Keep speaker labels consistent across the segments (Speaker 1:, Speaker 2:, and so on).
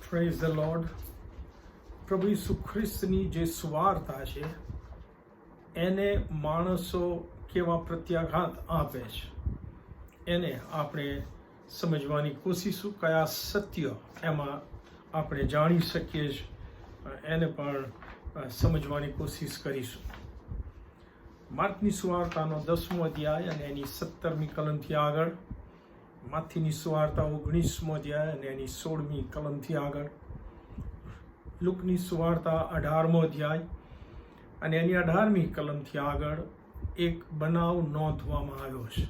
Speaker 1: Praise the lord. પ્રભુ ઈસુ ખ્રિસ્તની જે સુવાર્તા છે એને માણસો કેવા પ્રત્યાઘાત આપે છે એને આપણે સમજવાની કોશિશું. કયા સત્ય એમાં આપણે જાણી શકીએ છીએ એને પણ સમજવાની કોશિશ કરીશું. માર્કની સુવાર્તાનો 10મો અધ્યાય અને એની 17મી કલમથી આગળ, માથીની સુવાર્તા 19મો અધ્યાય અને એની 16મી કલમથી આગળ, લુકની સુવાર્તા 18મો અધ્યાય અને એની 18મી કલમથી આગળ એક બનાવ નોંધવામાં આવ્યો છે.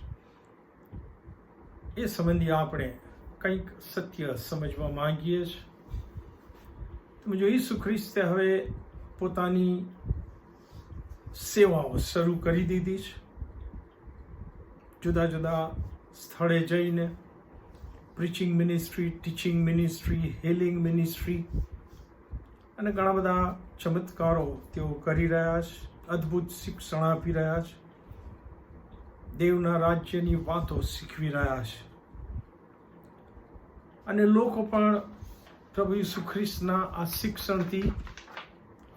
Speaker 1: એ સંબંધી આપણે કંઈક સત્ય સમજવા માંગીએ છીએ. તમે જો ઈસુ ખ્રિસ્તે હવે પોતાની સેવાઓ શરૂ કરી દીધી છે. જુદા જુદા સ્થળે જઈને preaching ministry, teaching ministry, healing ministry અને ઘણા બધા ચમત્કારો તેઓ કરી રહ્યા છે. અદ્ભુત શિક્ષણ આપી રહ્યા છે. દેવના રાજ્યની વાતો શીખવી રહ્યા છે. અને લોકો પણ પ્રભુ ઈસુ ખ્રિસ્તના આ શિક્ષણથી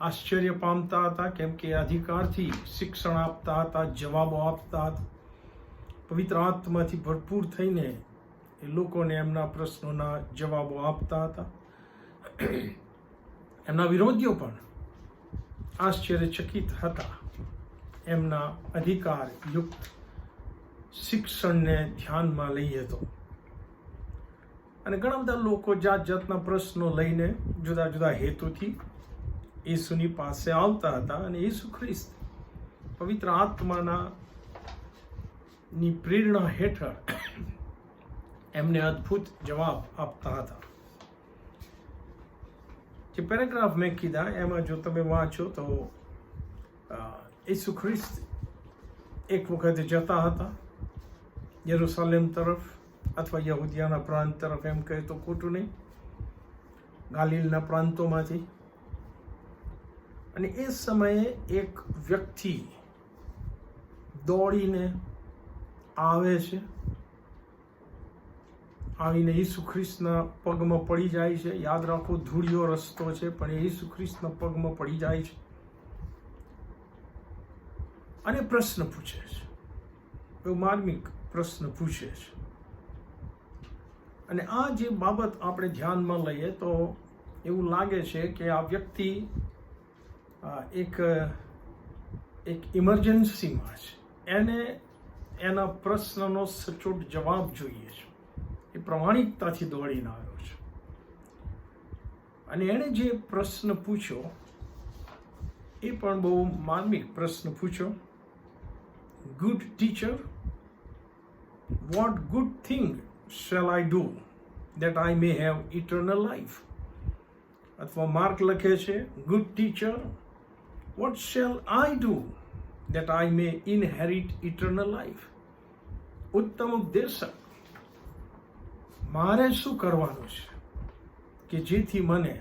Speaker 1: આશ્ચર્ય પામતા હતા, કેમ કે અધિકારથી શિક્ષણ આપતા હતા, જવાબો આપતા હતા. પવિત્ર આત્માથી ભરપૂર થઈને એ લોકોને એમના પ્રશ્નોના જવાબો આપતા હતા. એમના વિરોધીઓ પણ આશ્ચર્યચકિત હતા એમના અધિકારયુક્ત શિક્ષણને ધ્યાનમાં લઈએ તો. અને ઘણા બધા લોકો જાત જાતના પ્રશ્નો લઈને જુદા જુદા હેતુથી ઈસુની પાસે આવતા હતા અને ઈસુ ખ્રિસ્ત પવિત્ર આત્માના ની પ્રેરણા હેઠળ એમને અદ્ભુત જવાબ આપતા હતા. જે પેરેગ્રાફ મેં કીધા એમાં જો તમે વાંચો તો ઈસુ ખ્રિસ્ત એક વખતે જતા હતા યરુશલેમ તરફ, અથવા યહૂદિયાના પ્રાંત તરફ, એમ કહે તો ખોટું નહીં, ગાલિલના પ્રાંતોમાંથી. અને એ સમયે એક વ્યક્તિ દોડીને આવે છે, આવીને ઈસુ ખ્રિસ્તના પગમાં પડી જાય છે. યાદ રાખો, ધૂળિયો રસ્તો છે, પણ એ ઈસુ ખ્રિસ્તના પગમાં પડી જાય છે અને પ્રશ્ન પૂછે છે. એવો માર્મિક પ્રશ્ન પૂછે છે. અને આ જે બાબત આપણે ધ્યાનમાં લઈએ તો એવું લાગે છે કે આ વ્યક્તિ એક ઇમરજન્સીમાં છે. એને એના પ્રશ્નનો સચોટ જવાબ જોઈએ છે. એ પ્રમાણિકતાથી દોડીને આવ્યો છે. અને એણે જે પ્રશ્ન પૂછ્યો એ પણ બહુ માર્મિક પ્રશ્ન પૂછ્યો. Good teacher, what good thing shall I do that I may have eternal life? અથવા માર્ક લખે છે, good teacher, what shall I do that I may inherit eternal life? ઉત્તમ ઉપદેશક, મારે શું કરવાનું છે કે જેથી મને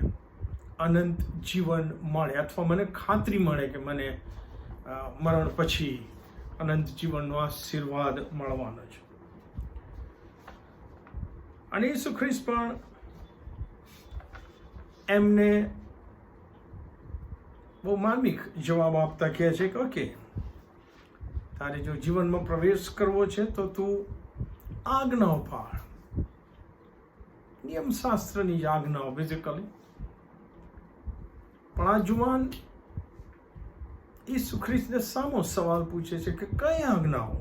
Speaker 1: અનંત જીવન મળે, અથવા મને ખાતરી મળે કે મને મરણ પછી અનંત જીવનનો આશીર્વાદ મળવાનો છે. અને ઈસુ ખ્રિસ્ત પણ એમને બહુ માર્મિક જવાબ આપતા કહે છે કે ઓકે, તારે જો જીવનમાં પ્રવેશ કરવો છે તો તું આજ્ઞાઓ પાળ. નિયમશાસ્ત્રની જ આજ્ઞાઓ બેઝિકલી. પણ આ જુવાન ઈસુ ખ્રિસ્તને સામો સવાલ પૂછે છે કે કઈ આજ્ઞાઓ?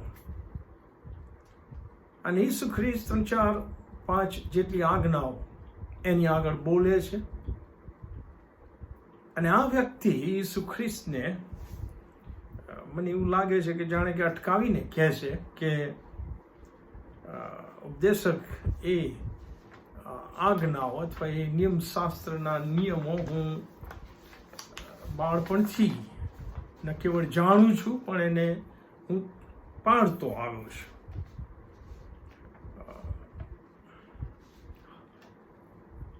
Speaker 1: અને ઈસુ ખ્રિસ્ત 3, 4, 5 જેટલી આજ્ઞાઓ એની આગળ બોલે છે. અને આ વ્યક્તિ ઈસુ ખ્રિસ્તને, મને એવું લાગે છે કે જાણે કે અટકાવીને કહે છે કે ઉપદેશક, એ આજ્ઞાઓ અથવા એ નિયમશાસ્ત્રના નિયમો હું બાળપણથી ન કેવળ જાણું છું, પણ એને હું પાળતો આવ્યો છું.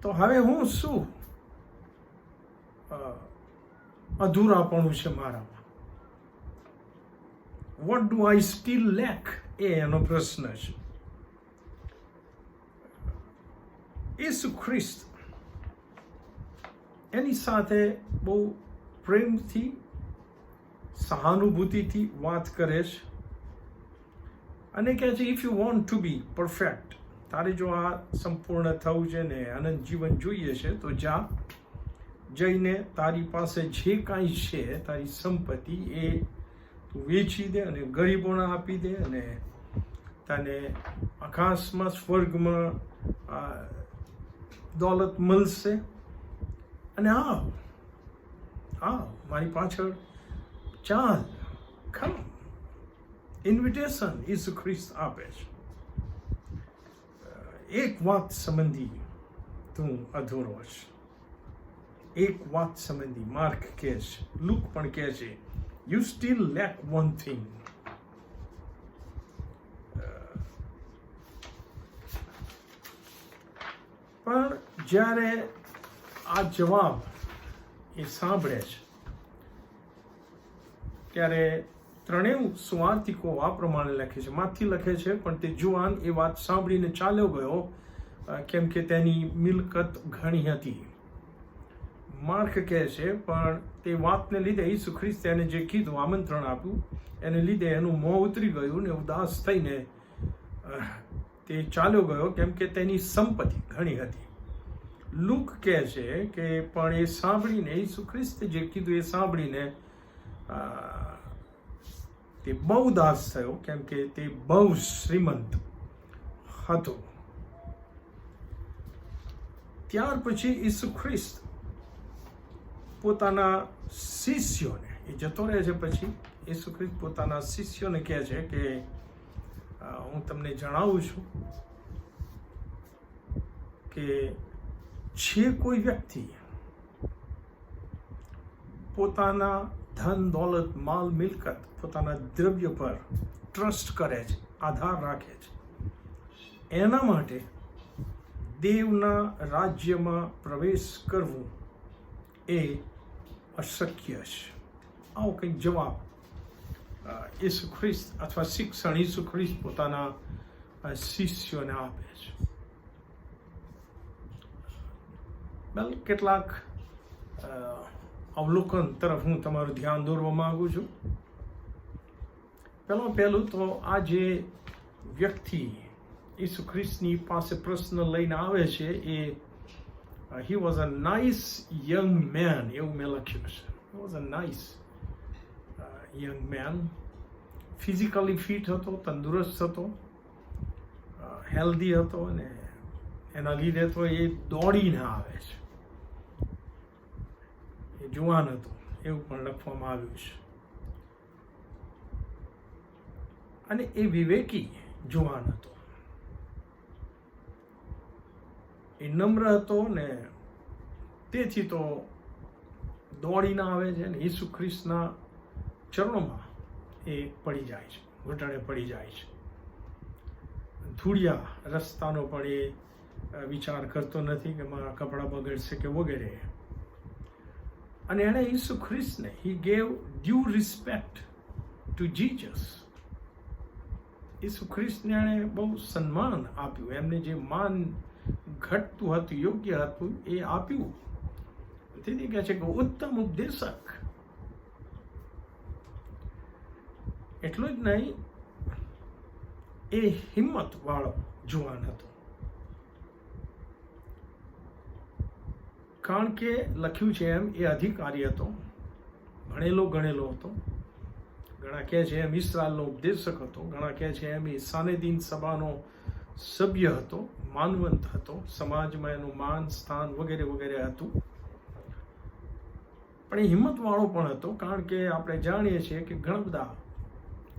Speaker 1: તો હવે હું શું અધૂરાપણું છે મારામાં? What do I still lack? એ એનો પ્રશ્ન છે. ઈસુ ખ્રિસ્ત એની સાથે બહુ પ્રેમથી, સહાનુભૂતિથી વાત કરે છે અને કહે છે, if you want to B perfect, તારે જો આ સંપૂર્ણ થવું છે ને અનંત જીવન જોઈએ છે, તો જઈને તારી પાસે જે કાંઈ છે, તારી સંપત્તિ, એ તું વેચી દે અને ગરીબોને આપી દે, અને તને આકાશમાં, સ્વર્ગમાં દોલત મળશે, અને આવ મારી પાછળ ચાલ, ખમ. ઇન્વિટેશન ઈસુ ખ્રિસ્ત આપે છે. એક વાત સંબંધી તું અધૂરો છે. એક વાત સંબંધી માર્ક કહે છે, લુક પણ કહે છે, you steel lake one thing. પણ જ્યારે આ જવાબ એ સાંભળે છે, ત્યારે ત્રણેય સુવાર્તિકો આ પ્રમાણે લખે છે. માથી લખે છે, પણ તે જુવાન એ વાત સાંભળીને ચાલ્યો ગયો, કેમ કે તેની મિલકત ઘણી હતી. માર્ક કહે છે, પણ તે વાતને લીધે ઈસુ ખ્રિસ્તે એને જે કીધું, આમંત્રણ આપ્યું, એને લીધે એનું મોં ઉતરી ગયું ને ઉદાસ થઈને તે ચાલ્યો ગયો, કેમ કે તેની સંપત્તિ ઘણી હતી. લુક કહે છે કે પણ એ સાંભળીને, ઈસુ ખ્રિસ્તે જે કીધું એ સાંભળીને તે બહુ ઉદાસ થયો, કેમ કે તે બહુ શ્રીમંત હતો. ત્યાર પછી ઈસુ ખ્રિસ્ત પોતાના શિષ્યોને, એ જતો રહે છે, પછી ઈસુ ખ્રિસ્ત પોતાના શિષ્યોને કહે છે કે હું તમને જણાવું છું કે જે કોઈ વ્યક્તિ પોતાના ધન, દોલત, માલ, મિલકત, પોતાના દ્રવ્ય પર ટ્રસ્ટ કરે છે, આધાર રાખે છે, એના માટે દેવના રાજ્યમાં પ્રવેશ કરવું એ અશક્ય છે. આવો કંઈક જવાબ ઈસુ ખ્રિસ્ત અથવા શિક્ષણ ઈસુ ખ્રિસ્ત પોતાના શિષ્યોને આપે છે. કેટલાક અવલોકન તરફ હું તમારું ધ્યાન દોરવા માંગુ છું. પહેલું તો આ જે વ્યક્તિ ઈસુ ખ્રિસ્તની પાસે પ્રશ્ન લઈને આવે છે, એ he was a nice young man, એવું મેં લખ્યું છે. He was a nice young man. Physically fit હતો, તંદુરસ્ત હતો, હેલ્ધી હતો, અને એના લીધે તો એ દોડીને આવે છે. એ જુવાન હતો એવું પણ લખવામાં આવ્યું છે. અને એ વિવેકી જુવાન હતો, એ નમ્ર હતો, ને તેથી તો દોડીને આવે છે ને ઈસુ ખ્રિસ્તના ચરણોમાં એ પડી જાય છે, ઘૂંટણે પડી જાય છે. ધૂળિયા રસ્તાનો પણ એ વિચાર કરતો નથી કે મારા કપડાં બગડશે કે વગેરે. અને એણે ઈસુ ખ્રિસ્તને, he gave due respect to Jesus. ઈસુ ખ્રિસ્તને એણે બહુ સન્માન આપ્યું, એમને જે માન ઘટતું હતું, યોગ્ય હતું, એ આપ્યું. તેથી કહે છે કે ઉત્તમ ઉપદેશક. એટલું જ નહીં, એ હિંમત વાળો જુવાન હતો, કારણ કે લખ્યું છે એમ એ અધિકારી હતો, ભણેલો ગણેલો હતો. ઘણા કહે છે એમ ઇસ્રાયલનો ઉપદેશક હતો, ઘણા કહે છે એમ એ સાનેદીન સભાનો સભ્ય હતો, માનવંત હતો, સમાજમાં એનું માન, સ્થાન વગેરે વગેરે હતું. પણ એ હિંમતવાળો પણ હતો, કારણ કે આપણે જાણીએ છીએ કે ઘણા બધા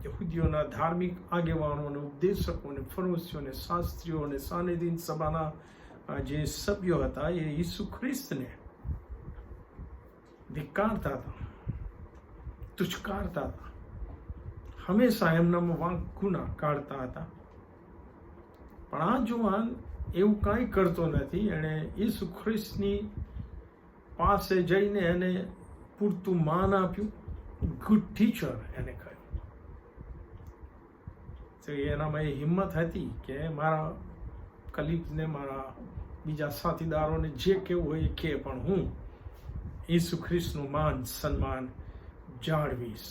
Speaker 1: યહૂદીઓના ધાર્મિક આગેવાનોને, ઉપદેશકોને, ફરોશીઓને, શાસ્ત્રીઓને, સાનેદીન સભાના જે સભ્યો હતા, એ ઈસુ ખ્રિસ્તને ધિક્કારતા હતા, તુચ્છકારતા હતા, હંમેશા એમનામાં વાંક ગુના કાઢતા હતા. પણ આ જુવાન એવું કાંઈ કરતો નથી. એણે ઈસુ ખ્રિસ્તની પાસે જઈને એને પૂરતું માન આપ્યું, ગુડ ટીચર એને કહ્યું. તો એનામાં એ હિંમત હતી કે મારા કલીગને, મારા બીજા સાથીદારોને જે કહેવું હોય એ કહે, પણ હું ઈસુ ખ્રિસ્તનું માન સન્માન જાળવીશ.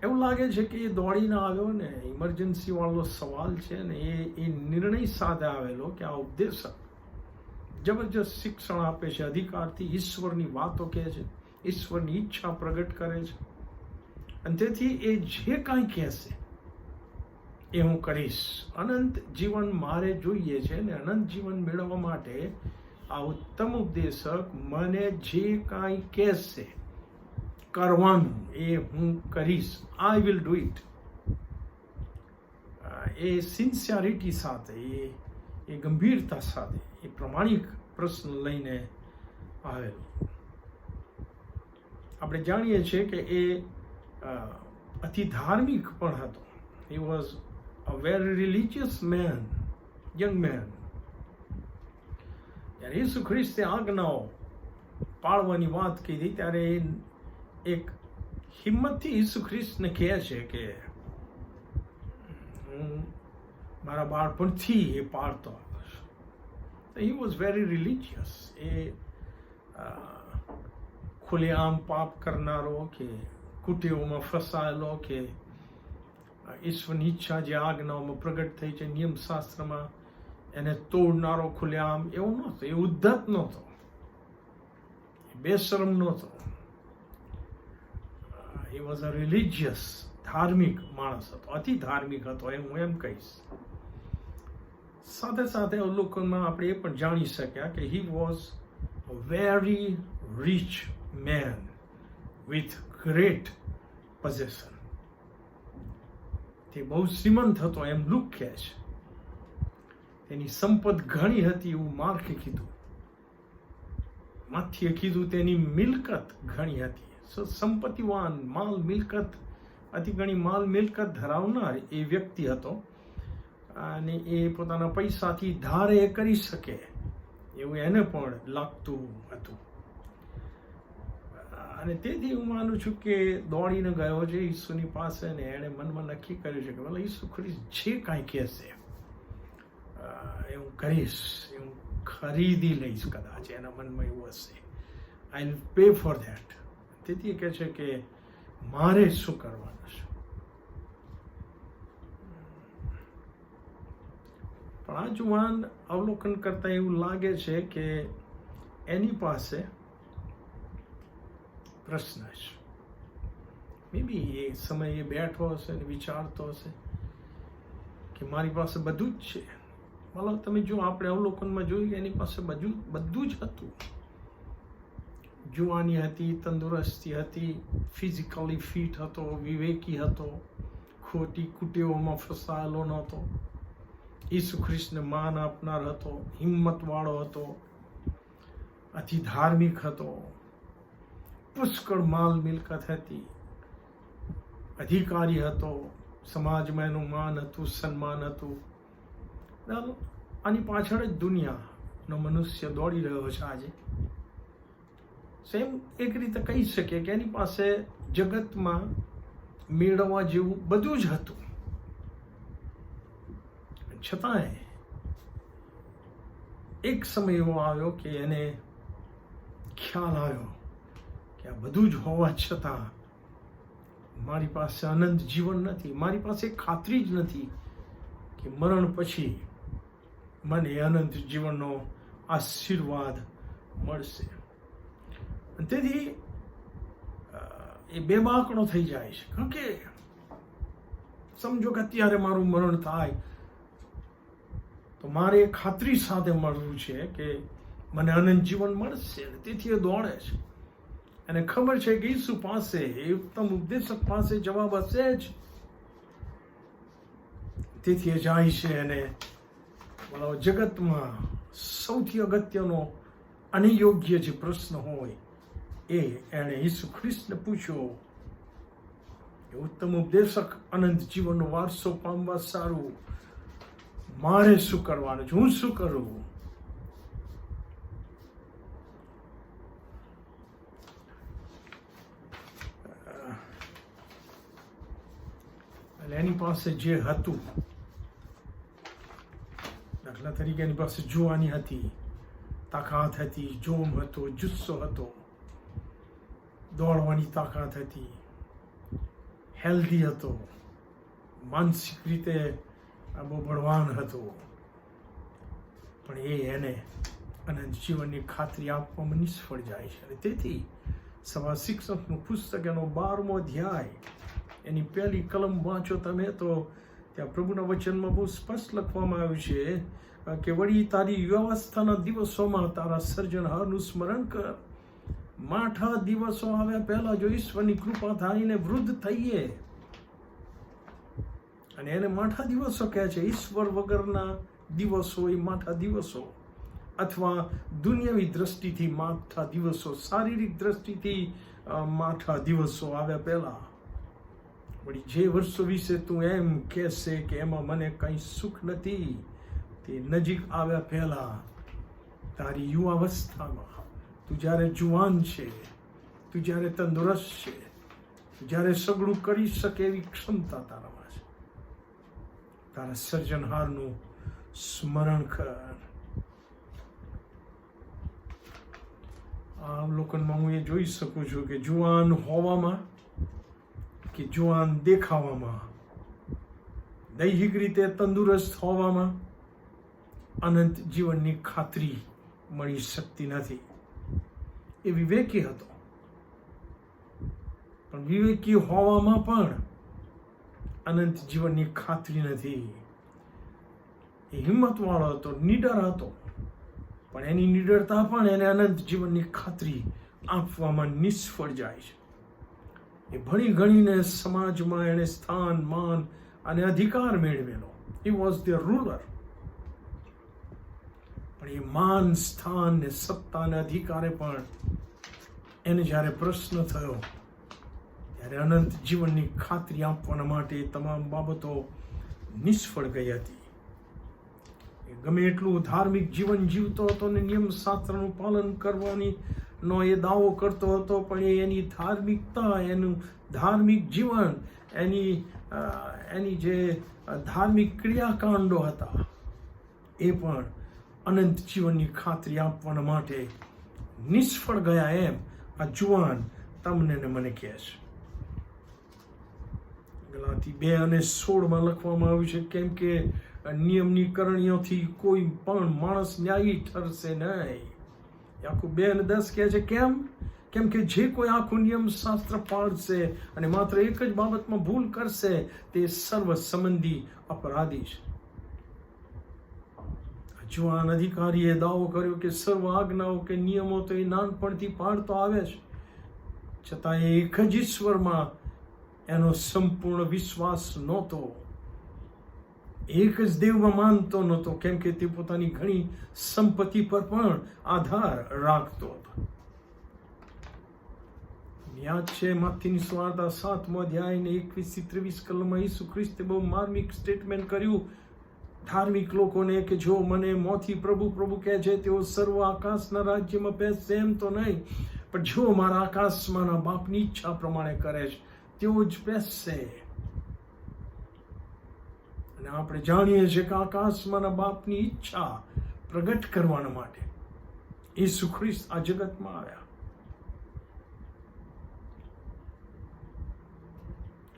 Speaker 1: એવું લાગે છે કે એ દોડીને આવ્યો ને, ઇમરજન્સી વાળો સવાલ છે ને, એ નિર્ણય સાથે આવેલો કે આ ઉપદેશક જબરજસ્ત શિક્ષણ આપે છે, અધિકારથી ઈશ્વરની વાતો કહે છે, ઈશ્વરની ઈચ્છા પ્રગટ કરે છે, અને તેથી એ જે કાંઈ કહેશે એ હું કરીશ. અનંત જીવન મારે જોઈએ છે ને અનંત જીવન મેળવવા માટે આ ઉત્તમ ઉપદેશક મને જે કાંઈ કહેશે કરવાનું એ હું કરીશ. I will do it. A sincerity સાથે, એ ગંભીરતા સાથે, એ પ્રમાણિક પ્રશ્ન લઈને આવેલો. આપણે જાણીએ છીએ કે એ અતિ ધાર્મિક પણ હતો. He was a very religious man, young man. જ્યારે ઈસુ ખ્રિસ્તે આજ્ઞાઓ પાળવાની વાત કીધી ત્યારે એક હિંમતથી ઈસુ ખ્રિસ્તને કહે છે કે હું મારા બાળપણથી એ પાળતો આવ્યો છું. He was very religious. એ ખુલ્લેઆમ પાપ કરનારો કે કુટેવોમાં ફસાયેલો કે ઈશ્વરની ઈચ્છા જે આજ્ઞાઓમાં પ્રગટ થઈ છે નિયમશાસ્ત્રમાં એને તોડનારો ખુલ્લેઆમ એવો નહોતો. એ ઉદ્ધત નહોતો, બેશરમ નહોતો. he was a religious, ધાર્મિક માણસ હતો, અતિ ધાર્મિક હતો, હું એમ કહીશ. સાથે સાથે અવલોકનમાં આપણે એ પણ જાણી શક્યા કે he was a very rich man with great possession. તે બહુ શ્રીમંત હતો એમ લુક કહે છે. તેની સંપત ઘણી હતી એવું માર્કે કીધું. માથીએ કીધું તેની મિલકત ઘણી હતી. સંપત્તિવાન, માલ મિલકત, અતિ ઘણી માલ મિલકત ધરાવનાર એ વ્યક્તિ હતો, અને એ પોતાના પૈસાથી ધારે કરી શકે એવું એને પણ લાગતું હતું. અને તેથી હું માનું છું કે દોડીને ગયો છે ઈસુની પાસે ને એણે મનમાં નક્કી કર્યું છે કે ભલે ઈસુ ખ્રિસ્ત જે કાંઈ કહેશે એ હું કરીશ, એ હું ખરીદી લઈશ. કદાચ એના મનમાં એવું હશે, I will pay for that. તેથી એ કહે છે કે મારે શું કરવાનું છે. પણ આ જુવાન અવલોકન કરતા એવું લાગે છે કે એની પાસે પ્રશ્ન છે. મે બી એ સમયે બેઠો હશે ને વિચારતો હશે કે મારી પાસે બધું જ છે. મતલબ તમે જો આપણે અવલોકનમાં જોયું કે એની પાસે બધું જ હતું. જુવાની હતી, તંદુરસ્તી હતી, ફિઝિકલી ફિટ હતો, વિવેકી હતો, ખોટી કુટેવોમાં ફસાયેલો નહોતો, ઈસુ ખ્રિસ્તને માન આપનાર હતો, હિંમતવાળો હતો, અતિ ધાર્મિક હતો, પુષ્કળ માલ મિલકત હતી, અધિકારી હતો, સમાજમાં એનું માન હતું, સન્માન હતું. આની પાછળ જ દુનિયાનો મનુષ્ય દોડી રહ્યો છે આજે. સેમ એક રીતે કહી શકીએ કે એની પાસે જગતમાં મેળવવા જેવું બધું જ હતું, છતાંય એક સમય એવો આવ્યો કે એને ખ્યાલ આવ્યો કે આ બધું જ હોવા છતાં મારી પાસે અનંત જીવન નથી, મારી પાસે ખાતરી જ નથી કે મરણ પછી મને અનંત જીવનનો આશીર્વાદ મળશે. તેથી એ બેબાકણો થઈ જાય છે. કારણ કે સમજો કે અત્યારે મારું મરણ થાય તો મારે ખાતરી સાથે મળવું છે કે મને અનંત જીવન મળશે. તેથી એ દોડે છે. અને ખબર છે કે ઈસુ પાસે, એ ઉત્તમ ઉપદેશક પાસે જવાબ હશે જ. તેથી એ જાય છે અને જગતમાં સૌથી અગત્યનો અને યોગ્ય જે પ્રશ્ન હોય એણે ઈસુ ખ્રિસ્તને પૂછ્યો કે ઉત્તમ ઉપદેશક, અનંત જીવનનો વારસો પામવા સારું મારે શું કરવાનું છે, હું શું કરું? એની પાસે જે હતું, દાખલા તરીકે એની પાસે જુવાની હતી, તાકાત હતી, જોમ હતો, જુસ્સો હતો, દોડવાની તાકાત હતી, હેલ્ધી હતો, માનસિક રીતે બહુ બળવાન હતો, પણ એને અનંત જીવનની ખાતરી આપવામાં નિષ્ફળ જાય છે. અને તેથી સભા શિક્ષકનું પુસ્તક એનો 12મો અધ્યાય એની પહેલી કલમ વાંચો તમે તો ત્યાં પ્રભુના વચનમાં બહુ સ્પષ્ટ લખવામાં આવ્યું છે કે વળી તારી વ્યવસ્થાના દિવસોમાં તારા સર્જનહારનું સ્મરણ કર. માઠા દિવસો આવ્યા પહેલા જો ઈશ્વરની કૃપા થાયને વૃદ્ધ થઈએ, અને એને માઠા દિવસો કહે છે. ઈશ્વર વગરના દિવસો એ માઠા દિવસો, અથવા દુનિયાવી દ્રષ્ટિથી માઠા દિવસો, શારીરિક દ્રષ્ટિથી માઠા દિવસો આવ્યા પહેલા. વળી જે વર્ષો વિશે તું એમ કહેશે કે એમાં મને કંઈ સુખ નથી, તે નજીક આવ્યા પહેલા તારી યુવાવસ્થામાં, તું જ્યારે જુવાન છે, તું જ્યારે તંદુરસ્ત છે, જ્યારે સગળું કરી શકે એવી ક્ષમતા તારામાં છે, તારા સર્જનહારનું સ્મરણ કર. આ અવલોકનમાં હું એ જોઈ શકું છું કે જુવાન હોવામાં કે જુવાન દેખાવામાં, દૈહિક રીતે તંદુરસ્ત હોવામાં અનંત જીવનની ખાતરી મળી શકતી નથી. એ વિવેકી હતો, પણ વિવેકી હોવામાં પણ અનંત જીવનની ખાતરી નથી. એ હિંમતવાળો હતો, નીડર હતો, પણ એની નીડરતા પણ એને અનંત જીવનની ખાતરી આપવામાં નિષ્ફળ જાય છે. એ ભણી ગણીને સમાજમાં એણે સ્થાન, માન અને અધિકાર મેળવેલો. He was the ruler. પણ એ માન, સ્થાન ને સત્તા અને અધિકારે પણ એને જ્યારે પ્રશ્ન થયો ત્યારે અનંત જીવનની ખાતરી આપવાના માટે તમામ બાબતો નિષ્ફળ ગઈ હતી. ગમે એટલું ધાર્મિક જીવન જીવતો હતો ને નિયમ શાસ્ત્રનું પાલન કરવાની નો એ દાવો કરતો હતો, પણ એની ધાર્મિકતા, એનું ધાર્મિક જીવન, એની જે ધાર્મિક ક્રિયાકાંડો હતા એ પણ અનંત જીવનની ખાતરી આપવાના માટે નિષ્ફળ ગયા. એમ આ જુવાન તમને ને મને કહે છે. ગલાતી 2 અને 16 લખવામાં આવ્યું છે, કેમ કે નિયમની કરણીઓથી કોઈ પણ માણસ ન્યાયી ઠરશે નહીં. આખું 2 અને 10 કહે છે. કેમ કે જે કોઈ આખું નિયમ શાસ્ત્ર પાળશે અને માત્ર એક જ બાબતમાં ભૂલ કરશે તે સર્વ સંબંધી અપરાધી છે. જુવાન અધિકારીએ દાવો કર્યો કે સર્વ આજ્ઞાઓ કે નિયમો તો એ નાનપણથી પાળતો આવે છે, છતાં એ એક જ ઈશ્વરમાં એનો સંપૂર્ણ વિશ્વાસ નહોતો, એક જ દેવમાં માનતો નહોતો, કેમ કે તે પોતાની ઘણી સંપત્તિ પર પણ આધાર રાખતો હતો. યાદ છે માથીની સુવાર્તા 7મો અધ્યાય ને 21-23 કલમમાં ઈસુ ખ્રિસ્તે બહુ માર્મિક સ્ટેટમેન્ટ કર્યું ધાર્મિક લોકોને કે જો મને મોંથી પ્રભુ પ્રભુ કહે છે તેઓ સર્વ આકાશના રાજ્યમાં બેસશે એમ તો નહીં, પણ જો મારા આકાશમાંના બાપની ઈચ્છા પ્રમાણે કરે છે તેઓ જ બેસશે. અને આપણે જાણીએ છીએ કે આકાશમાંના બાપની ઈચ્છા પ્રગટ કરવાના માટે ઈસુ ખ્રિસ્ત આ જગતમાં આવ્યા.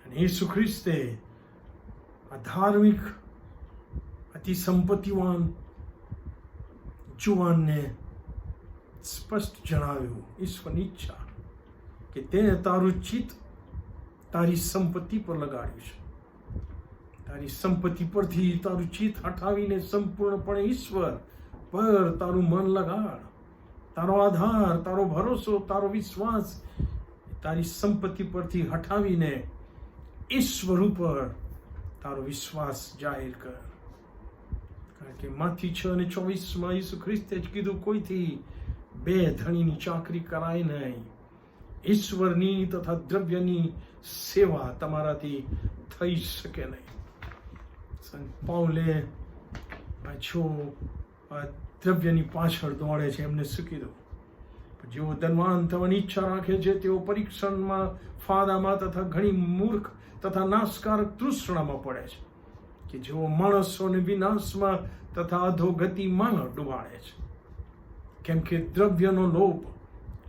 Speaker 1: અને ઈસુ ખ્રિસ્તે આ ધાર્મિક અતિ સંપત્તિવાન જુવાનને સ્પષ્ટ જણાવ્યું ઈશ્વરની ઈચ્છા કે તેને તારું ચિત્ત તારી સંપત્તિ પર લગાડ્યું છે. તારી સંપત્તિ પરથી તારું ચિત્ત હટાવીને સંપૂર્ણપણે ઈશ્વર પર તારું મન લગાડ. તારો આધાર, તારો ભરોસો, તારો વિશ્વાસ તારી સંપત્તિ પરથી હટાવીને ઈશ્વર ઉપર તારો વિશ્વાસ જાહેર કર. કારણ કે માથી 6:24 ઈસુ ખ્રિસ્તે જ કીધું કોઈથી 2 ધણીની ચાકરી કરાય નહીં. ઈશ્વરની તથા દ્રવ્યની સેવા તમારાથી થઈ શકે નહીં. સંત પાઉલે દ્રવ્યની પાછળ દોડે છે, એમને શું કીધું? જેઓ ધનવાન થવાની ઈચ્છા રાખે છે તેઓ પરીક્ષણમાં, ફાદામાં તથા ઘણી મૂર્ખ તથા નાશકારક તૃષ્ણામાં પડે છે, કે જેઓ માણસોને વિનાશમાં તથા અધોગતિમાં ડુબાડે છે. કેમ કે દ્રવ્યનો લોભ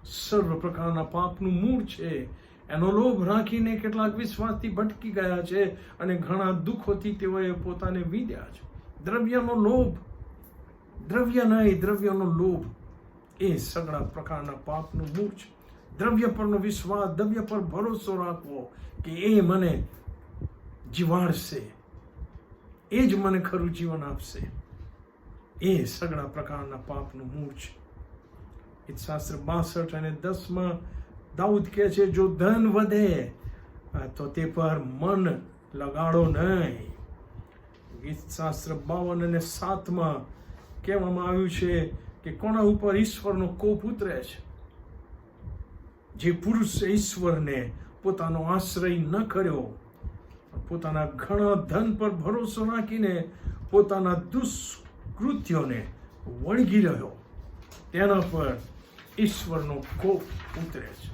Speaker 1: સર્વ પ્રકારના પાપનું મૂળ છે. એનો લોભ રાખીને કેટલાક વિશ્વાસથી ભટકી ગયા છે અને ઘણા દુઃખોથી તેઓએ પોતાને વીંધ્યા છે. દ્રવ્યનો લોભ, દ્રવ્ય નહીં, દ્રવ્યનો લોભ એ સગળા પ્રકારના પાપનું મૂળ છે. દ્રવ્ય પરનો વિશ્વાસ, દ્રવ્ય પર ભરોસો રાખવો કે એ મને જીવાડશે, એ જ મને ખરું જીવન આપશે, એ સગળા પ્રકારના પાપનું મૂળ છે. ગીતશાસ્ત્ર 62 અને 10 દાઉદ કહે છે, જો ધન વધે તો તે પર મન લગાડો નહીં. ગીતશાસ્ત્ર 52 અને 7 કહેવામાં આવ્યું છે કે કોના ઉપર ઈશ્વરનો કોપ ઉતરે છે? જે પુરુષ ઈશ્વરને પોતાનો આશ્રય ન કર્યો, પોતાના ઘણા ધન પર ભરોસો રાખીને પોતાના દુષ્કૃત્યોને વળગી રહ્યો, તેના પર ઈશ્વરનો કોપ ઉતરે છે.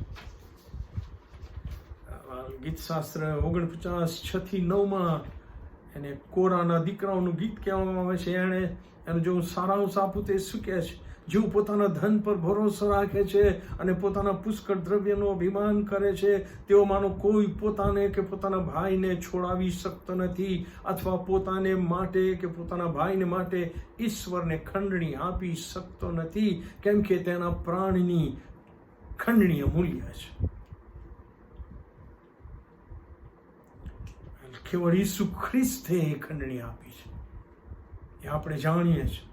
Speaker 1: ગીતશાસ્ત્ર 49 6-9 એને કોરાના દીકરાઓનું ગીત કહેવામાં આવે છે. એનો જો સારાંશ આપું તે શું કહે છે? જેઓ પોતાના ધન પર ભરોસો રાખે છે અને પોતાના પુષ્કળ દ્રવ્યનો અભિમાન કરે છે, તેઓમાંનો કોઈ પોતાને કે પોતાના ભાઈને છોડાવી શકતો નથી, અથવા પોતાને માટે કે પોતાના ભાઈને માટે ઈશ્વરને ખંડણી આપી શકતો નથી, કેમ કે તેના પ્રાણની ખંડણીય મૂલ્ય છે. કેવળ ઈસુ ખ્રિસ્તે એ ખંડણી આપી છે, એ આપણે જાણીએ છીએ.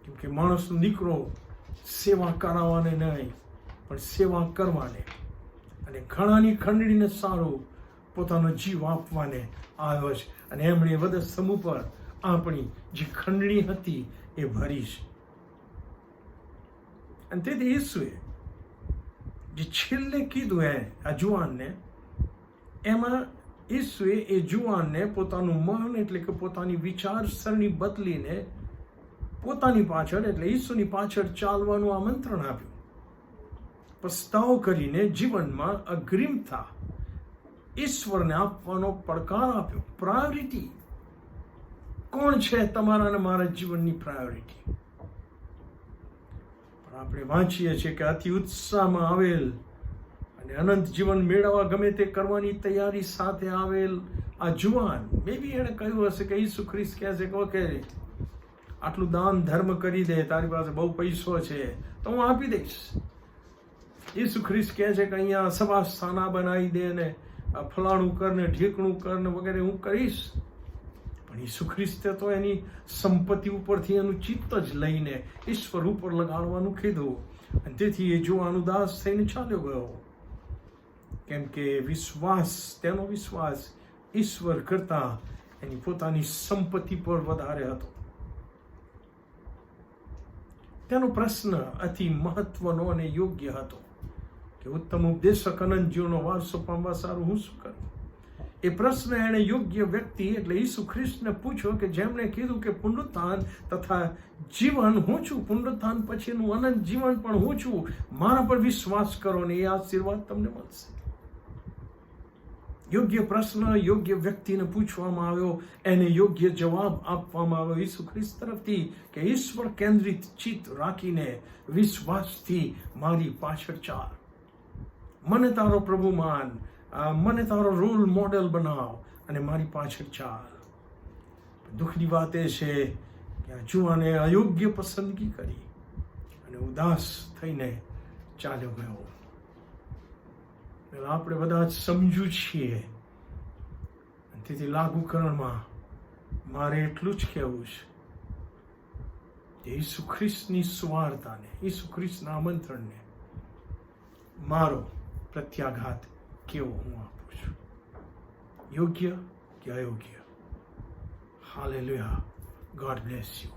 Speaker 1: કેમ કે માણસનો દીકરો સેવા કરાવવાને નહીં પણ સેવા કરવાને અને ઘણાની ખંડણીને સારું પોતાનો જીવ આપવાને આવ્યો છે. અને એમણે વધસ્તંભ ઉપર આપણી જે ખંડણી હતી એ ભરી છે. અને તેથી ઈસુએ જે છેલ્લે કીધું આ જુવાનને, એમાં ઈસુએ એ જુવાનને પોતાનું મન એટલે કે પોતાની વિચારસરણી બદલીને પોતાની પાછળ એટલે ઈસુની પાછળ ચાલવાનું આમંત્રણ આપ્યું. પસ્તાવ કરીને જીવનમાં અગ્રીમતા ઈશ્વરને આપવાનો પડકાર આપ્યો. પ્રાયોરિટી કોણ છે તમારા અને મારા જીવનની પ્રાયોરિટી? પણ આપણે વાંચીએ છીએ કે અતિ ઉત્સાહમાં આવેલ અને અનંત જીવન મેળવવા ગમે તે કરવાની તૈયારી સાથે આવેલ આ જુવાન, મે બી એણે કહ્યું હશે કે ઈસુ ખ્રિસ્ત કહે છે કે ઓકે, આટલું દાન ધર્મ કરી દે, તારી પાસે બહુ પૈસો છે તો હું આપી દઈશ. ઈસુ ખ્રિસ્ત કહે છે કે અહીંયા સભા સ્થાના બનાવી દે ને ફલાણું કર ને ઢીકણું કર ને વગેરે હું કરીશ. પણ ઈસુ ખ્રિસ્તે તો એની સંપત્તિ ઉપરથી એનું ચિત્ત જ લઈને ઈશ્વર ઉપર લગાડવાનું કીધું. અને તેથી એ જુવાન ઉદાસ થઈને ચાલ્યો ગયો, કેમ કે વિશ્વાસ, તેનો વિશ્વાસ ઈશ્વર કરતા એની પોતાની સંપત્તિ પર વધારે હતો. તેનો પ્રશ્ન અતિ મહત્વનો અને યોગ્ય હતો કે ઉત્તમ ઉપદેશક અનંત જીવનો વારસો પામવા સારું હું શું કરું? એ પ્રશ્ન એણે યોગ્ય વ્યક્તિ એટલે ઈસુ ખ્રિસ્તને પૂછ્યો કે જેમણે કીધું કે પુનરુત્થાન તથા જીવન હું છું, પુનરુત્થાન પછીનું અનંત જીવન પણ હું છું, મારા પર વિશ્વાસ કરો ને એ આશીર્વાદ તમને મળશે. યોગ્ય પ્રશ્ન યોગ્ય વ્યક્તિને પૂછવામાં આવ્યો, એને યોગ્ય જવાબ આપવામાં આવ્યો ઈસુ ખ્રિસ્ત તરફથી કે ઈશ્વર કેન્દ્રિત ચિત્ત રાખીને વિશ્વાસથી મારી પાછળ ચાલ, મને તારો પ્રભુ માન, મને તારો રોલ મોડેલ બનાવ અને મારી પાછળ ચાલ. દુઃખની વાત એ છે કે આ જુવાને અયોગ્ય પસંદગી કરી અને ઉદાસ થઈને ચાલ્યો ગયો. આપણે બધા જ સમજુ છીએ, તેથી લાગુકરણમાં મારે એટલું જ કહેવું છે કે ઈસુ ખ્રિસ્તની સુવાર્તાને, ઈસુ ખ્રિસ્તના આમંત્રણને મારો પ્રત્યાઘાત કેવો હું આપું છું, યોગ્ય કે અયોગ્ય? હાલેલુયા. God bless you.